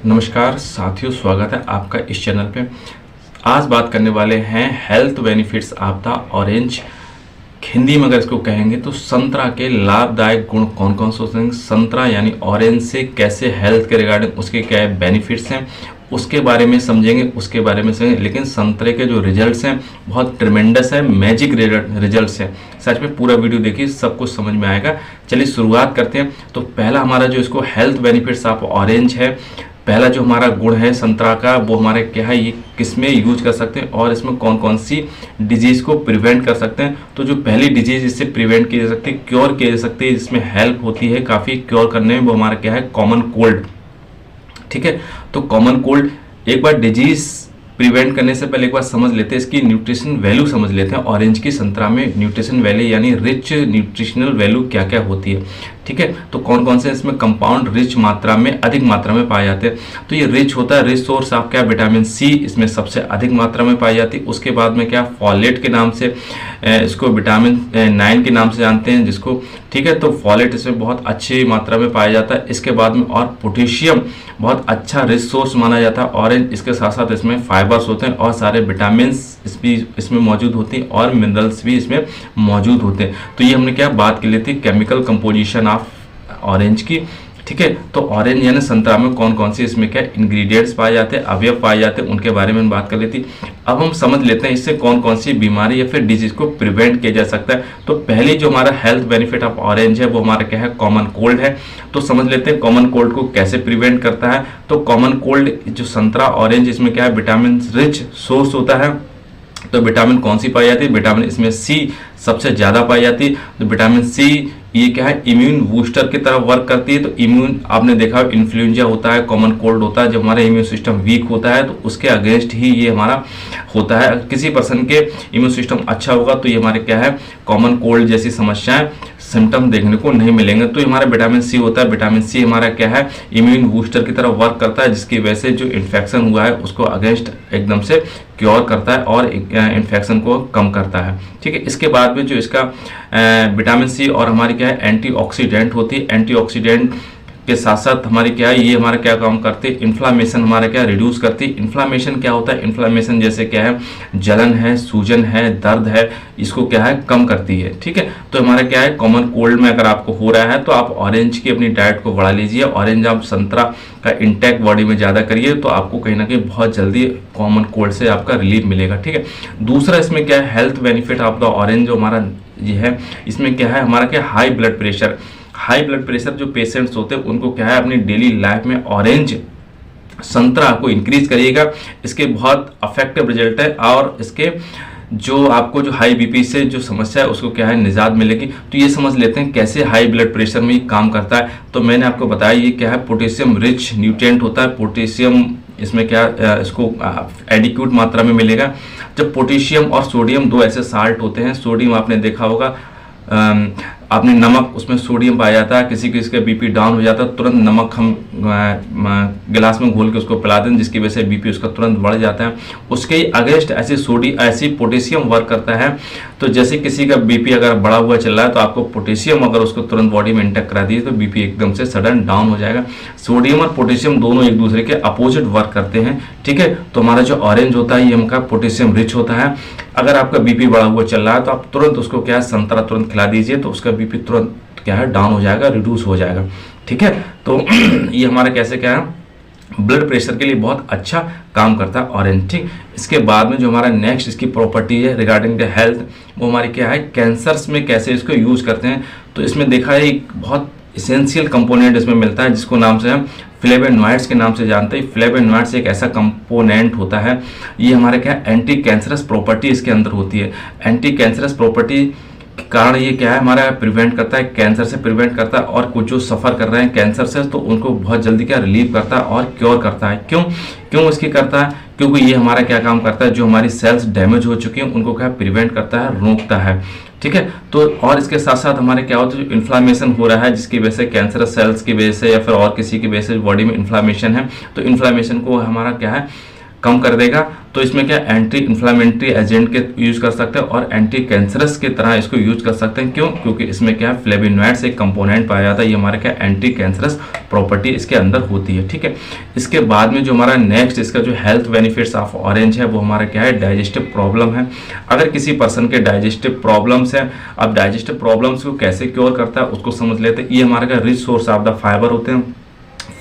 नमस्कार साथियों, स्वागत है आपका इस चैनल पे। आज बात करने वाले हैं health benefits of the orange. Hindi में अगर इसको कहेंगे तो संतरा के लाभदायक गुण कौन कौन से होते हैं। संतरा यानी ऑरेंज से कैसे हेल्थ के रिगार्डिंग उसके क्या बेनिफिट्स हैं उसके बारे में समझेंगे, उसके बारे में समझेंगे। लेकिन संतरे के जो रिजल्ट्स हैं बहुत ट्रिमेंडस है, मैजिक रिजल्ट्स हैं। सच में पूरा वीडियो देखिए, सब कुछ समझ में आएगा। चलिए शुरुआत करते हैं। तो पहला हमारा जो इसको हेल्थ बेनिफिट्स ऑफ ऑरेंज है, पहला जो हमारा गुण है संतरा का, वो हमारे क्या है, ये किस में यूज कर सकते हैं और इसमें कौन कौन सी डिजीज़ को प्रिवेंट कर सकते हैं। तो जो पहली डिजीज़ इससे प्रिवेंट की जा सकती है, क्योर की जा सकती है, इसमें हेल्प होती है काफ़ी क्योर करने में, वो हमारा क्या है, कॉमन कोल्ड। ठीक है, तो कॉमन कोल्ड एक बार डिजीज़ प्रिवेंट करने से पहले एक बार समझ लेते हैं इसकी न्यूट्रिशन वैल्यू समझ लेते हैं। ऑरेंज की, संतरा में न्यूट्रिशन वैल्यू यानी रिच न्यूट्रिशनल वैल्यू क्या क्या होती है। ठीक है, तो कौन कौन से इसमें कंपाउंड रिच मात्रा में, अधिक मात्रा में पाए जाते हैं। तो ये रिच होता है, रिच सोर्स ऑफ क्या, विटामिन सी इसमें सबसे अधिक मात्रा में पाई जाती है। उसके बाद में क्या, फॉलेट के नाम से इसको विटामिन 9 के नाम से जानते हैं जिसको। ठीक है, तो फॉलेट इसमें बहुत अच्छी मात्रा में पाया जाता है। इसके बाद में और पोटेशियम बहुत अच्छा रिच सोर्स माना जाता है ऑरेंज। इसके साथ साथ इसमें फाइबर्स होते हैं और सारे विटामिन इसमें मौजूद होती हैं और मिनरल्स भी इसमें मौजूद होते हैं। तो ये हमने क्या बात की ली थी, केमिकल कंपोजिशन ऑफ ऑरेंज की। ठीक है, तो ऑरेंज यानी संतरा में कौन कौन सी इसमें क्या इंग्रेडिएंट्स पाए जाते हैं, अवयव पाए जाते हैं, उनके बारे में बात कर लेती। अब हम समझ लेते हैं इससे कौन कौन सी बीमारी या फिर डिजीज को प्रिवेंट किया जा सकता है। तो पहली जो हमारा हेल्थ बेनिफिट ऑफ ऑरेंज है वो हमारा क्या है, कॉमन कोल्ड है। तो समझ लेते हैं कॉमन कोल्ड को कैसे प्रिवेंट करता है। तो कॉमन कोल्ड जो संतरा ऑरेंज इसमें क्या है, विटामिन रिच सोर्स होता है। तो विटामिन कौन सी पाई जाती है, विटामिन इसमें सी सबसे ज़्यादा पाई जाती है। तो विटामिन सी ये क्या है, इम्यून बूस्टर की तरह वर्क करती है। तो इम्यून आपने देखा इन्फ्लुएंजा होता है, कॉमन कोल्ड होता है, जब हमारा इम्यून सिस्टम वीक होता है तो उसके अगेंस्ट ही ये हमारा होता है। किसी पर्सन के इम्यून सिस्टम अच्छा होगा तो ये हमारे क्या है, कॉमन कोल्ड जैसी समस्याएं सिम्टम देखने को नहीं मिलेंगे। तो हमारा विटामिन सी होता है। विटामिन सी हमारा क्या है, इम्यून बूस्टर की तरह वर्क करता है, जिसकी वजह से जो इन्फेक्शन हुआ है उसको अगेंस्ट एकदम से क्योर करता है और इन्फेक्शन को कम करता है। ठीक है, इसके बाद में जो इसका विटामिन सी और हमारी क्या है, एंटीऑक्सीडेंट होती है। एंटीऑक्सीडेंट के साथ साथ हमारी क्या है, ये हमारा क्या काम करते हैं, इन्फ्लामेशन हमारा क्या रिड्यूस करती है। इन्फ्लामेशन क्या होता है, इन्फ्लामेशन जैसे क्या है, जलन है, सूजन है, दर्द है, इसको क्या है, कम करती है। ठीक है, तो हमारा क्या है, कॉमन कोल्ड में अगर आपको हो रहा है तो आप ऑरेंज की अपनी डाइट को बढ़ा लीजिए। ऑरेंज आप संतरा का इंटेक बॉडी में ज़्यादा करिए तो आपको कहीं ना कहीं बहुत जल्दी कॉमन कोल्ड से आपका रिलीफ मिलेगा। ठीक है, दूसरा इसमें क्या है, health benefit of the orange जो हमारा ये है, इसमें क्या है, हमारा क्या, high blood pressure. High blood pressure जो पेशेंट्स होते हैं उनको क्या है, अपनी डेली लाइफ में ऑरेंज संतरा को इंक्रीज करिएगा। इसके बहुत अफेक्टिव रिजल्ट है और इसके जो आपको जो हाई बीपी से जो समस्या है उसको क्या है, निजात मिलेगी। तो ये समझ लेते हैं कैसे हाई ब्लड प्रेशर में ये काम करता है। तो मैंने आपको बताया ये क्या है, पोटेशियम रिच न्यूट्रिएंट होता है। पोटेशियम इसमें क्या इसको एडिक्यूट मात्रा में मिलेगा। जब पोटेशियम और सोडियम दो ऐसे साल्ट होते हैं, सोडियम आपने देखा होगा, आपने नमक, उसमें सोडियम पाया जाता है। किसी किसी का बीपी डाउन हो जाता है, तुरंत नमक हम गिलास में घोल के उसको पिला दें, जिसकी वजह से बीपी उसका तुरंत बढ़ जाता है। उसके ही अगेंस्ट ऐसी पोटेशियम वर्क करता है। तो जैसे किसी का बीपी अगर बढ़ा हुआ चल रहा है तो आपको पोटेशियम अगर उसको तुरंत बॉडी में इंटेक्ट करा दीजिए तो बीपी एकदम से सडन डाउन हो जाएगा। सोडियम और पोटेशियम दोनों एक दूसरे के अपोजिट वर्क करते हैं। ठीक है, तो हमारा जो ऑरेंज होता है ये हमका पोटेशियम रिच होता है। अगर आपका बीपी बढ़ा हुआ चल रहा है तो आप तुरंत उसको क्या है, संतरा तुरंत खिला दीजिए तो उसका बीपी तुरंत क्या है, डाउन हो जाएगा, रिड्यूस हो जाएगा। ठीक है, तो ये हमारा कैसे क्या है, ब्लड प्रेशर के लिए बहुत अच्छा काम करता है ऑरेंज। ठीक, इसके बाद में जो हमारा नेक्स्ट इसकी प्रॉपर्टी है रिगार्डिंग द हेल्थ, वो हमारी क्या है, कैंसर्स में कैसे इसको यूज करते हैं। तो इसमें देखा है एक बहुत इसेंशियल कंपोनेंट इसमें मिलता है जिसको नाम से हम फ्लेवोनॉइड्स के नाम से जानते हैं। फ्लेवोनॉइड्स एक ऐसा कंपोनेंट होता है, ये हमारे क्या एंटी कैंसरस प्रॉपर्टी इसके अंदर होती है। एंटी कैंसरस प्रॉपर्टी के कारण ये क्या है, हमारा प्रिवेंट करता है, कैंसर से प्रिवेंट करता है। और कुछ जो सफ़र कर रहे हैं कैंसर से तो उनको बहुत जल्दी क्या रिलीव करता है और क्योर करता है। क्यों इसकी करता है, क्योंकि ये हमारा क्या काम करता है, जो हमारी सेल्स डैमेज हो चुकी हैं उनको क्या प्रिवेंट करता है, रोकता है। ठीक है, तो और इसके साथ साथ हमारे क्या होता है, जो इन्फ्लामेशन हो रहा है जिसकी वजह से कैंसर सेल्स की वजह से या फिर और किसी की वजह से बॉडी में इन्फ्लामेशन है, तो इन्फ्लामेशन को हमारा क्या है, कम कर देगा। तो इसमें क्या एंटी इन्फ्लामेटरी एजेंट के यूज कर सकते हैं और एंटी कैंसरस की तरह इसको यूज कर सकते हैं। क्यों? क्योंकि इसमें क्या है फ्लेविनॉइड्स एक कंपोनेंट पाया जाता है, ये हमारे क्या एंटी कैंसरस प्रॉपर्टी इसके अंदर होती है। ठीक है, इसके बाद में जो हमारा नेक्स्ट इसका जो हेल्थ बेनिफिट्स ऑफ ऑरेंज है वो हमारा क्या है डाइजेस्टिव प्रॉब्लम है। अगर किसी पर्सन के डाइजेस्टिव प्रॉब्लम्स है, अब डाइजेस्टिव प्रॉब्लम्स को कैसे क्योर करता है उसको समझ लेते हैं। ये हमारे का rich source of the fibre होते हैं।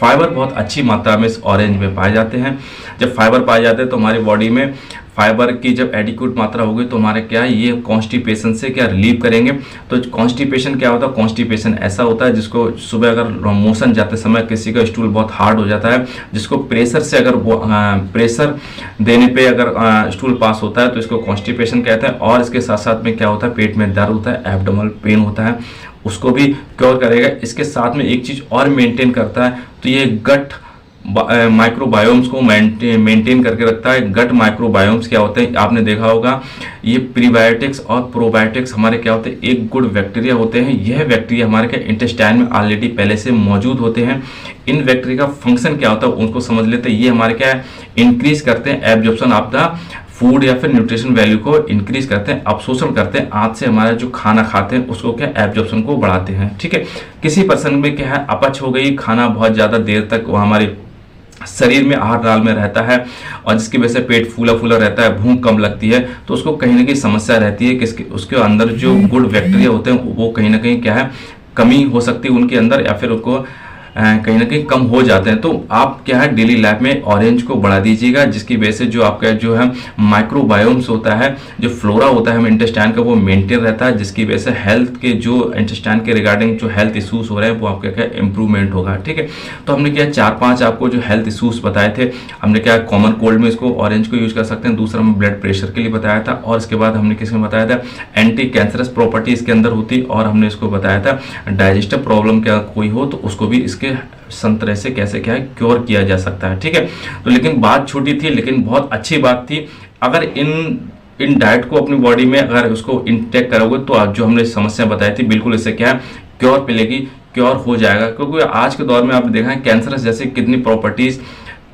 फाइबर बहुत अच्छी मात्रा में इस ऑरेंज में पाए जाते हैं। जब फाइबर पाए जाते हैं तो हमारी बॉडी में फाइबर की जब एडिक्वेट मात्रा होगी तो हमारे क्या है ये कॉन्स्टिपेशन से क्या रिलीव करेंगे। तो कॉन्स्टिपेशन क्या होता है? कॉन्स्टिपेशन ऐसा होता है जिसको सुबह अगर मोशन जाते समय किसी का स्टूल बहुत हार्ड हो जाता है, जिसको प्रेशर से अगर प्रेशर देने पे अगर स्टूल पास होता है तो इसको कॉन्स्टिपेशन कहते हैं। और इसके साथ साथ में क्या होता है पेट में दर्द होता है, एब्डोमिनल पेन होता है, उसको भी क्योर करेगा। इसके साथ में एक चीज और मेंटेन करता है, तो ये गट माइक्रोबायोम्स को मेंटेन करके रखता है। गट माइक्रोबायोम्स क्या होते हैं आपने देखा होगा, ये प्रीबायोटिक्स और प्रोबायोटिक्स हमारे क्या होते हैं एक गुड बैक्टीरिया होते हैं। यह बैक्टीरिया हमारे क्या इंटेस्टाइन में ऑलरेडी पहले से मौजूद होते हैं। इन बैक्टीरिया का फंक्शन क्या होता है उनको समझ लेते हैं। ये हमारे क्या है इंक्रीज करते हैं एब्जॉर्प्शन ऑफ द फूड या फिर न्यूट्रिशन वैल्यू को इंक्रीज करते हैं, अवशोषण करते हैं। आंत से हमारा जो खाना खाते हैं उसको क्या एब्जॉर्प्शन को बढ़ाते हैं। ठीक है, किसी पर्सन में क्या है अपच हो गई, खाना बहुत ज्यादा देर तक वो हमारे शरीर में आहार नाल में रहता है और जिसकी वजह से पेट फूला फूला रहता है, भूख कम लगती है, तो उसको कहीं ना कहीं समस्या रहती है कि उसके अंदर जो गुड बैक्टीरिया होते हैं वो कहीं ना कहीं क्या है कमी हो सकती है उनके अंदर, या फिर उनको कहीं ना कहीं कम हो जाते हैं। तो आप क्या है डेली लाइफ में ऑरेंज को बढ़ा दीजिएगा, जिसकी वजह से जो आपका जो है माइक्रोबायोम्स होता है, जो फ्लोरा होता है हम इंटेस्टाइन का, वो मेंटेन रहता है, जिसकी वजह से हेल्थ के जो इंटेस्टाइन के रिगार्डिंग जो हेल्थ इशूज हो रहे हैं वो आपका क्या इंप्रूवमेंट होगा। ठीक है, तो हमने क्या 4-5 आपको जो हेल्थ इशूज बताए थे। हमने क्या कॉमन कोल्ड में इसको ऑरेंज को यूज कर सकते हैं, दूसरा हमने ब्लड प्रेशर के लिए बताया था, और इसके बाद हमने किसमें बताया था एंटी कैंसरस प्रॉपर्टी इसके अंदर होती, और हमने इसको बताया था डाइजेस्टिव प्रॉब्लम क्या कोई हो तो उसको भी इसके संतरे से कैसे क्या है क्योर किया जा सकता है। ठीक है, तो लेकिन बात छोटी थी लेकिन बहुत अच्छी बात थी। अगर इन डाइट को अपनी बॉडी में अगर उसको इंटेक करोगे तो आज जो हमने समस्या बताई थी बिल्कुल इससे क्या है क्योर मिलेगी, क्योर हो जाएगा। क्योंकि आज के दौर में आपने देखा है कैंसर जैसे कितनी प्रॉपर्टीज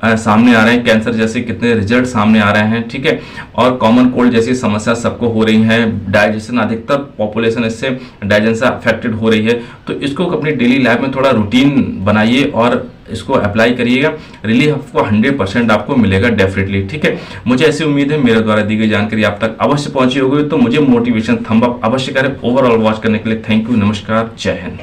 सामने आ रहे हैं, कैंसर जैसे कितने रिजल्ट सामने आ रहे हैं। ठीक है, और कॉमन कोल्ड जैसी समस्या सबको हो रही है, डाइजेशन अधिकतर पॉपुलेशन इससे डाइजेशन अफेक्टेड हो रही है। तो इसको अपनी डेली लाइफ में थोड़ा रूटीन बनाइए और इसको अप्लाई करिएगा, रिलीफ आपको 100% आपको मिलेगा डेफिनेटली। ठीक है, मुझे ऐसी उम्मीद है मेरे द्वारा दी गई जानकारी आप तक अवश्य पहुंची होगी, तो मुझे मोटिवेशन थंब अप अवश्य करें। ओवरऑल वॉच करने के लिए थैंक यू, नमस्कार, जय हिंद।